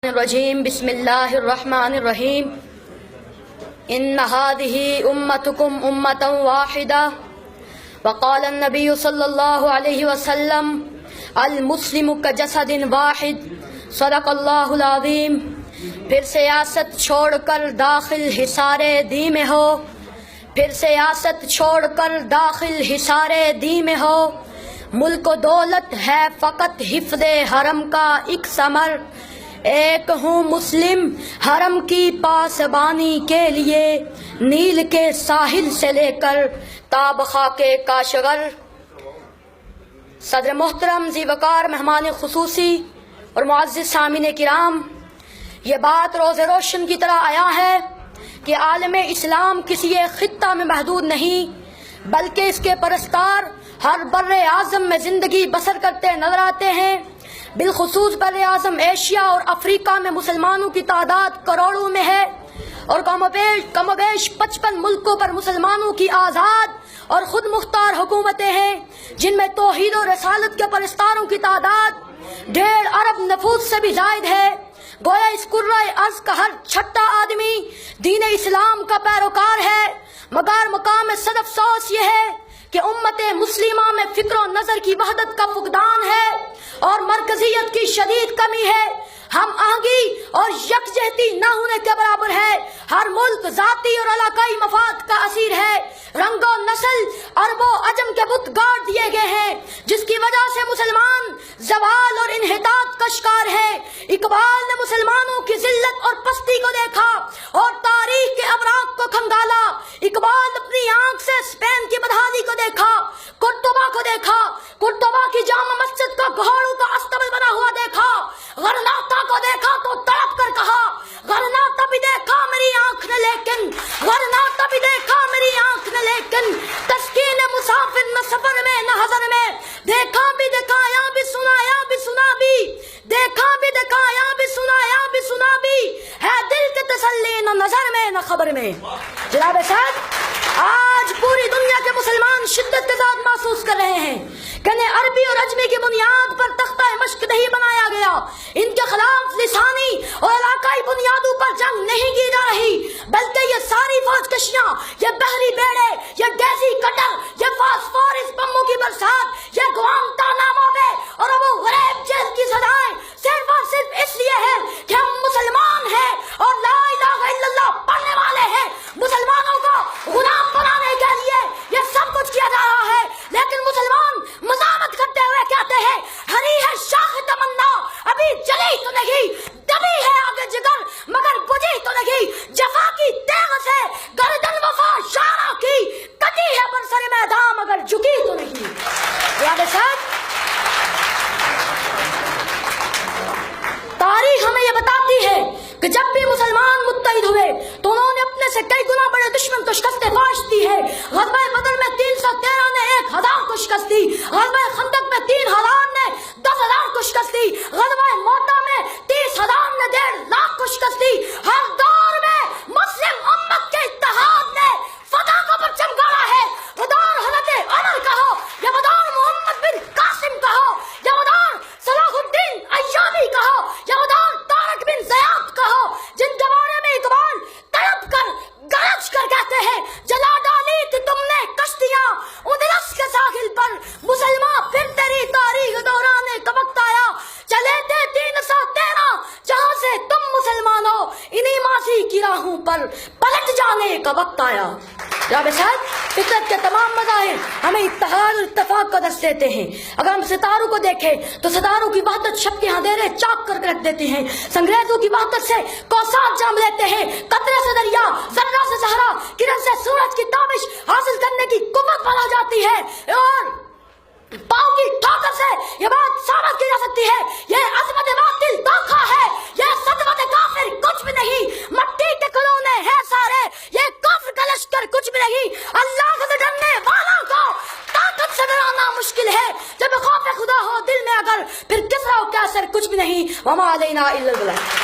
الرجیم بسم اللہ الرحمن الرحیم ان هذه امتکم امتا واحدہ وقال النبی صلی اللہ علیہ وسلم المسلم کجسد واحد صدق اللہ العظیم۔ پھر سیاست چھوڑ کر داخل حصار دی میں ہو، پھر سیاست چھوڑ کر داخل حصار دی میں ہو، ملک و دولت ہے فقط حفظ حرم کا ایک ثمر، ایک ہوں مسلم حرم کی پاسبانی کے لیے، نیل کے ساحل سے لے کر تاب خاک کاشغر۔ صدر محترم ذی وقار مہمان خصوصی اور معزز سامعین کرام، یہ بات روز روشن کی طرح آیا ہے کہ عالم اسلام کسی ایک خطہ میں محدود نہیں، بلکہ اس کے پرستار ہر بر اعظم میں زندگی بسر کرتے نظر آتے ہیں۔ بالخصوص بر اعظم ایشیا اور افریقہ میں مسلمانوں کی تعداد کروڑوں میں ہے، اور کم و بیش 55 ملکوں پر مسلمانوں کی آزاد اور خود مختار حکومتیں ہیں، جن میں توحید و رسالت کے پرستاروں کی تعداد 1.5 ارب نفوس سے بھی زائد ہے۔ گویا اس کرۂ ارض کا ہر چھٹا آدمی دین اسلام کا پیروکار ہے، مگر مقام صد افسوس یہ ہے کہ امت مسلمہ میں فکر و نظر کی وحدت کا فقدان ہے اور مرکزیت کی شدید کمی ہے۔ ہم آہنگی اور یکجہتی نہ ہونے کے برابر ہے۔ ہر ملک ذاتی اور علاقائی مفاد کا اسیر ہے۔ رنگ و نسل عرب و عجم کے بت گاڑ دیے گئے ہیں، جس کی وجہ سے مسلمان زوال اور انحطاط کا شکار ہے۔ اقبال نے مسلمانوں کی ذلت اور پستی کو دیکھا اور تاریخ کے اوراق کو کھنگالا۔ اقبال اپنی آنکھ سے اسپین کی بدحالی کو دیکھا، قرطبہ کو دیکھا، قرطبہ کی جامع مسجد کا گھوڑوں کا استبل بنا ہوا دیکھا، غرناطہ کو دیکھا تو تڑپ کر کہا غرناطہ بھی دیکھا میری آنکھ نے لیکن، غرناطہ بھی دیکھا میری آنکھ نے لیکن، تسکین مسافر نہ سفر میں نہ حضر میں، دیکھا بھی دکھایا بھی سنایا بھی سنا بھی، دیکھا بھی دکھایا بھی سنایا بھی سنا بھی، ہے دل کی تسلی نہ نظر میں نہ خبر میں۔ جناب صاحب، آج پوری دنیا کے مسلمان شدت کے ساتھ محسوس کر رہے ہیں کہ انہیں عربی اور عجمی کی بنیاد پر تختہ مشق نہیں بنایا گیا، ان کے خلاف لسانی اور علاقائی بنیادوں پر جنگ نہیں کی جا رہی، بلکہ یہ ساری فوج کشیاں، یہ بحری بیڑے، یہ ڈیزی کٹر، یہ فاسفورس بموں کی برسات، یہ گوانتانامو بے اور ابو غریب جیل کی سزائیں صرف اور صرف اس لیے ہے کہ ہم مسلمان ہیں اور لا الہ الا اللہ پڑھنے والے ہیں۔ مسلمانوں کو غلام بنانے کے لیے یہ سب کچھ کیا جا رہا ہے، لیکن مسلمان مزاحمت کرتے ہوئے کہتے ہیں ہری ہے شاخ تمنا ابھی جلی تو نہیں، دبی ہے آگے جگر مگر بجھی تو نہیں، جفا کی تیغ سے گردن وفا شارہ کی کٹی ہے برسر میدان مگر جھکی تو نہیں۔ یاد صاحب، تاریخ ہمیں یہ بتاتی ہے کہ جب بھی مسلمان متحد ہوئے تو انہوں نے اپنے سے کئی گنا بڑے دشمن کو شکست فاش دی ہے۔ غزوہ بدر میں 313 نے 1000 کو شکست دی، غزوہ خندق میں 3000 نے 10,000 کو شکست دی، غزوہ موتا میں 30,000 نے 1.5 لاکھ کو شکست دی۔ ہر دور میں مسلم امت کے اتحاد نے فتح کا پرچم گاڑا ہے۔ وہ دور حضرت عمر کا ہو یا وہ دور محمد بن قاسم کا ہو یا وہ دور صلاح الدین ایوبی کا ہو یا وہ دور طارق بن زیاد کا ہو، جن کے بارے میں اقبال تڑپ کر گرج کر کہتے ہیں جلا ڈالی تھی تم نے کشتیاں اندلس کے ساحل پر، مسلمان پھر تیری تاریخ دوران کا وقت آیا، چلے تھے 313 جہاں سے تم مسلمان ہو، انہی ماضی کی راہوں پر پلٹ جانے کا وقت آیا۔ جناب صاحب، فطرت کے تمام مظاہر ہمیں اتحاد اور اتفاق کا درس دیتے ہیں۔ اگر ہم ستاروں کو دیکھیں تو ستاروں کی وحدت شب کے اندھیرے چاک کر کے رکھ دیتے ہیں، سنگریزوں کی وحدت سے کوثر جام لیتے ہیں، قطرے سے دریا، ذرہ سے صحرا، کرن سے سورج کی تابش حاصل کرنے کی قوت بنا جاتی ہے، اور پاؤں کی ٹھوکر سے یہ بات ثابت کی جا سکتی ہے یہ عظمت باطل دھوکہ ہے، یہ صدمت کافر کچھ بھی نہیں، مٹی کے کھلونے ہیں سارے، یہ کفر کا لشکر کچھ بھی نہیں، اللہ سے ڈرنے والوں کو طاقت سے ڈرانا مشکل ہے، جب خوف خدا ہو دل میں اگر پھر کسرا و کیسر کچھ بھی نہیں، وما علینا الا البلاغ۔